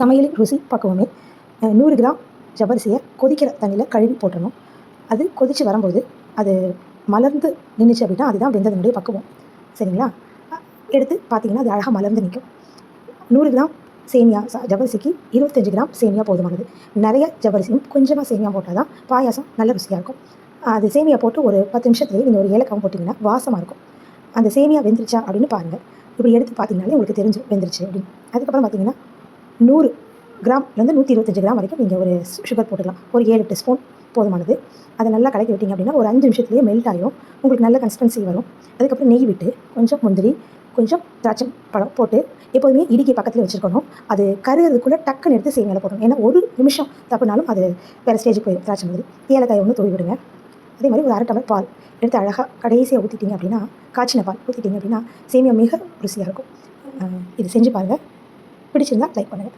சமையலின் ருசி பக்குவமே 100 கிராம் ஜவ்வரிசியை கொதிக்கிற தண்ணியில் கழுவி போட்டுடணும். அது கொதித்து வரும்போது அது மலர்ந்து நின்றுச்சு அப்படின்னா அதுதான் வெந்ததனுடைய பக்குவம். சரிங்களா? எடுத்து பார்த்தீங்கன்னா அது அழகாக மலர்ந்து நிற்கும். 100 கிராம் சேமியா ஜவ்வரிசிக்கு 25 கிராம் சேமியா போதுமானது. நிறைய ஜவ்வரிசியும் கொஞ்சமாக சேமியா போட்டால் தான் பாயாசம் நல்ல ருசியாக இருக்கும். அது சேமியா போட்டு ஒரு 10 நிமிஷத்துலேயே நீங்கள் ஒரு ஏலக்காவும் போட்டிங்கன்னா வாசமாக இருக்கும். அந்த சேமியா வெந்துருச்சா அப்படின்னு பாருங்கள். இப்படி எடுத்து பார்த்தீங்கன்னாலே உங்களுக்கு தெரிஞ்சு வெந்துருச்சு அப்படின்னு. அதுக்கப்புறம் பார்த்தீங்கன்னா 100 கிராம்லேருந்து 125 கிராம் வரைக்கும் நீங்கள் ஒரு சுகர் போட்டுக்கலாம். ஒரு 7-8 ஸ்பூன் போதுமானது. அதை நல்லா கலக்கி விட்டிங்க அப்படின்னா ஒரு 5 நிமிஷத்துலேயே மெல்ட் ஆகிடும். உங்களுக்கு நல்ல கன்சிஸ்டன்சி வரும். அதுக்கப்புறம் நெய் விட்டு கொஞ்சம் முந்திரி, கொஞ்சம் திராட்சை பழம் போட்டு எப்போதுமே இடிக்கி பக்கத்தில் வச்சுருக்கணும். அது கருகிறதுக்குள்ளே டக்குன்னு எடுத்து சேமியாவில் போடணும். ஏன்னா ஒரு நிமிஷம் தப்புனாலும் அது வேறு ஸ்டேஜுக்கு போயிடும். திராட்சை முந்திரி ஏலக்காயை ஒன்று தூவி விடுங்க. அதே மாதிரி ஒரு 1/2 டம்ளர் பால் எடுத்து அழகாக கடைசியாக ஊற்றிட்டிங்க அப்படின்னா காய்ச்சின பால் ஊற்றிட்டிங்க அப்படின்னா சேமியா மிக ருசியாக இருக்கும். இது செஞ்சு பாருங்கள். பிடிச்சிருந்தா லைக் பண்ணுங்கள்.